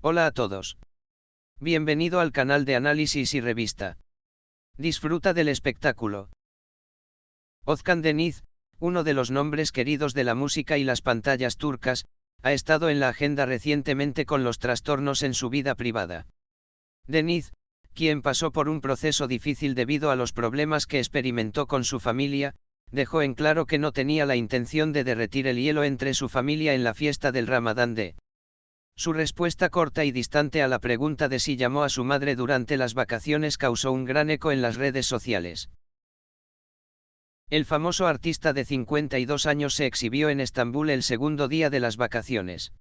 Hola a todos. Bienvenido al canal de análisis y revista. Disfruta del espectáculo. Özkan Deniz, uno de los nombres queridos de la música y las pantallas turcas, ha estado en la agenda recientemente con los trastornos en su vida privada. Deniz, quien pasó por un proceso difícil debido a los problemas que experimentó con su familia, dejó en claro que no tenía la intención de derretir el hielo entre su familia en la fiesta del Ramadán de. Su respuesta corta y distante a la pregunta de si llamó a su madre durante las vacaciones causó un gran eco en las redes sociales. El famoso artista de 52 años se exhibió en Estambul el segundo día de las vacaciones.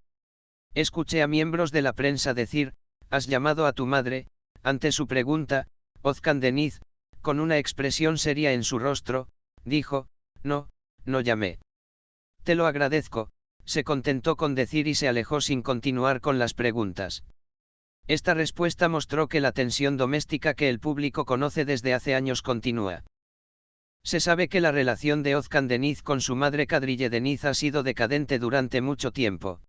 Escuché a miembros de la prensa decir, ¿has llamado a tu madre? Ante su pregunta, Özkan Deniz, con una expresión seria en su rostro, dijo, no llamé. Te lo agradezco, se contentó con decir y se alejó sin continuar con las preguntas. Esta respuesta mostró que la tensión doméstica que el público conoce desde hace años continúa. Se sabe que la relación de Özkan Deniz con su madre Kadriye Deniz ha sido decadente durante mucho tiempo.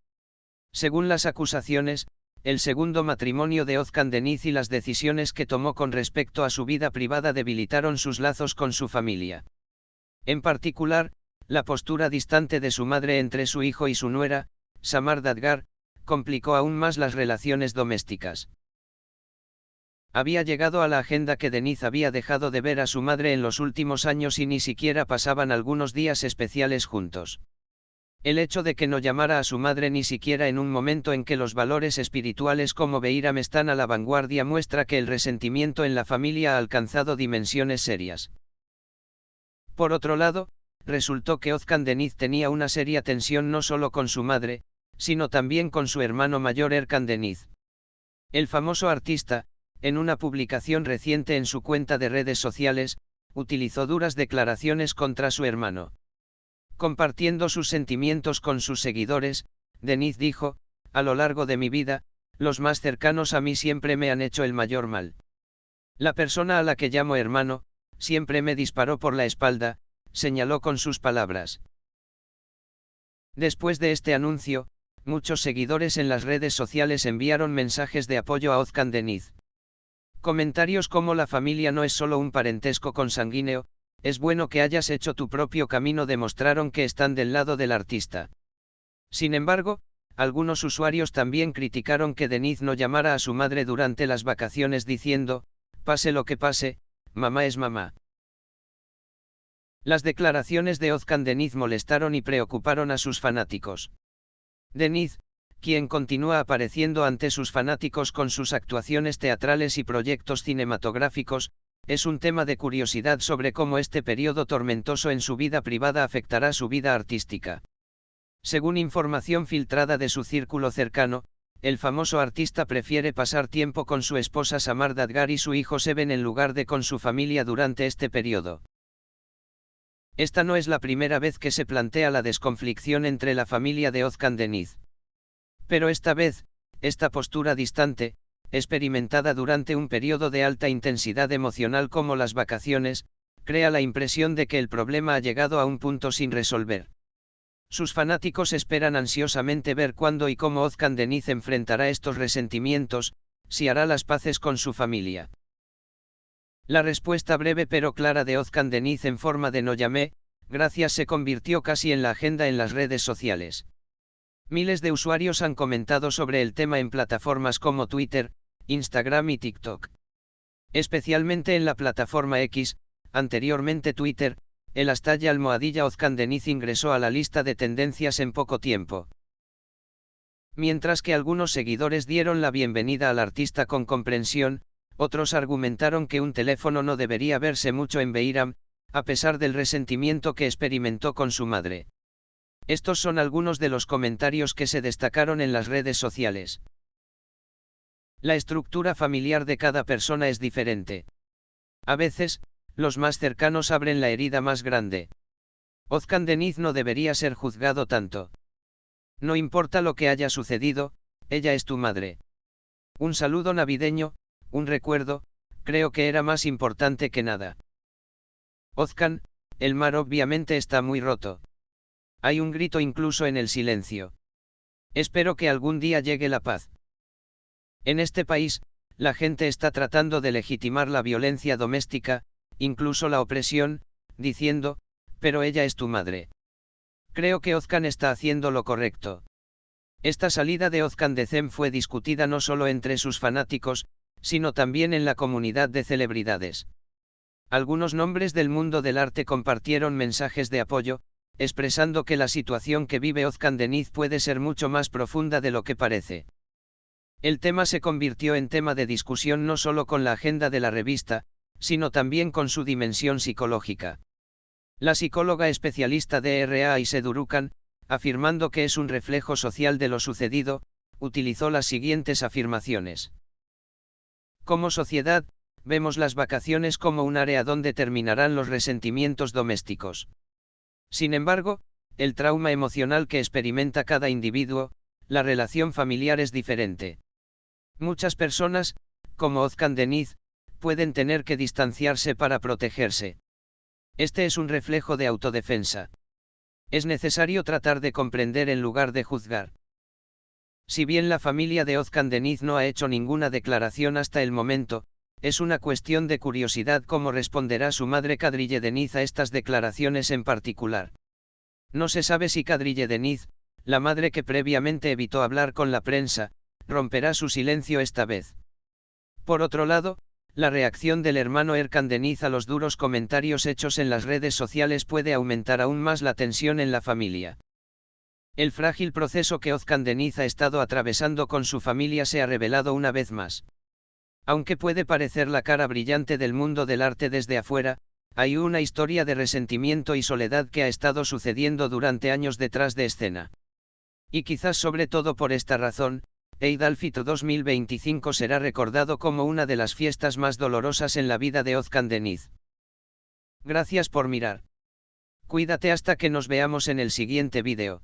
Según las acusaciones, el segundo matrimonio de Özkan Deniz y las decisiones que tomó con respecto a su vida privada debilitaron sus lazos con su familia. En particular, la postura distante de su madre entre su hijo y su nuera, Samar Dadgar, complicó aún más las relaciones domésticas. Había llegado a la agenda que Deniz había dejado de ver a su madre en los últimos años y ni siquiera pasaban algunos días especiales juntos. El hecho de que no llamara a su madre ni siquiera en un momento en que los valores espirituales como Beiram están a la vanguardia muestra que el resentimiento en la familia ha alcanzado dimensiones serias. Por otro lado, resultó que Özkan Deniz tenía una seria tensión no solo con su madre, sino también con su hermano mayor Erkan Deniz. El famoso artista, en una publicación reciente en su cuenta de redes sociales, utilizó duras declaraciones contra su hermano. Compartiendo sus sentimientos con sus seguidores, Deniz dijo, a lo largo de mi vida, los más cercanos a mí siempre me han hecho el mayor mal. La persona a la que llamo hermano, siempre me disparó por la espalda, señaló con sus palabras. Después de este anuncio, muchos seguidores en las redes sociales enviaron mensajes de apoyo a Özkan Deniz. Comentarios como la familia no es solo un parentesco consanguíneo, es bueno que hayas hecho tu propio camino demostraron que están del lado del artista. Sin embargo, algunos usuarios también criticaron que Deniz no llamara a su madre durante las vacaciones diciendo, pase lo que pase, mamá es mamá. Las declaraciones de Özkan Deniz molestaron y preocuparon a sus fanáticos. Deniz, quien continúa apareciendo ante sus fanáticos con sus actuaciones teatrales y proyectos cinematográficos, es un tema de curiosidad sobre cómo este periodo tormentoso en su vida privada afectará su vida artística. Según información filtrada de su círculo cercano, el famoso artista prefiere pasar tiempo con su esposa Samar Dadgar y su hijo Seven en lugar de con su familia durante este periodo. Esta no es la primera vez que se plantea la desconflicción entre la familia de Özkan Deniz. Pero esta vez, esta postura distante, experimentada durante un periodo de alta intensidad emocional como las vacaciones, crea la impresión de que el problema ha llegado a un punto sin resolver. Sus fanáticos esperan ansiosamente ver cuándo y cómo Özkan Deniz enfrentará estos resentimientos, si hará las paces con su familia. La respuesta breve pero clara de Özkan Deniz en forma de no llamé, gracias se convirtió casi en la agenda en las redes sociales. Miles de usuarios han comentado sobre el tema en plataformas como Twitter, Instagram y TikTok. Especialmente en la plataforma X, anteriormente Twitter, el hashtag #Özkan Deniz ingresó a la lista de tendencias en poco tiempo. Mientras que algunos seguidores dieron la bienvenida al artista con comprensión, otros argumentaron que un teléfono no debería verse mucho en Beiram, a pesar del resentimiento que experimentó con su madre. Estos son algunos de los comentarios que se destacaron en las redes sociales. La estructura familiar de cada persona es diferente. A veces, los más cercanos abren la herida más grande. Özkan Deniz no debería ser juzgado tanto. No importa lo que haya sucedido, ella es tu madre. Un saludo navideño, un recuerdo, creo que era más importante que nada. Özkan, el mar obviamente está muy roto. Hay un grito incluso en el silencio. Espero que algún día llegue la paz. En este país, la gente está tratando de legitimar la violencia doméstica, incluso la opresión, diciendo, pero ella es tu madre. Creo que Özkan está haciendo lo correcto. Esta salida de Özkan Decem fue discutida no solo entre sus fanáticos, sino también en la comunidad de celebridades. Algunos nombres del mundo del arte compartieron mensajes de apoyo, expresando que la situación que vive Özkan Deniz puede ser mucho más profunda de lo que parece. El tema se convirtió en tema de discusión no solo con la agenda de la revista, sino también con su dimensión psicológica. La psicóloga especialista DRA Ayşe Durukan, afirmando que es un reflejo social de lo sucedido, utilizó las siguientes afirmaciones. Como sociedad, vemos las vacaciones como un área donde terminarán los resentimientos domésticos. Sin embargo, el trauma emocional que experimenta cada individuo, la relación familiar es diferente. Muchas personas, como Özkan Deniz, pueden tener que distanciarse para protegerse. Este es un reflejo de autodefensa. Es necesario tratar de comprender en lugar de juzgar. Si bien la familia de Özkan Deniz no ha hecho ninguna declaración hasta el momento, es una cuestión de curiosidad cómo responderá su madre Kadriye Deniz a estas declaraciones en particular. No se sabe si Kadriye Deniz, la madre que previamente evitó hablar con la prensa, romperá su silencio esta vez. Por otro lado, la reacción del hermano Erkan Deniz a los duros comentarios hechos en las redes sociales puede aumentar aún más la tensión en la familia. El frágil proceso que Özkan Deniz ha estado atravesando con su familia se ha revelado una vez más. Aunque puede parecer la cara brillante del mundo del arte desde afuera, hay una historia de resentimiento y soledad que ha estado sucediendo durante años detrás de escena. Y quizás sobre todo por esta razón, Eid al-Fitr 2025 será recordado como una de las fiestas más dolorosas en la vida de Özkan Deniz. Gracias por mirar. Cuídate hasta que nos veamos en el siguiente vídeo.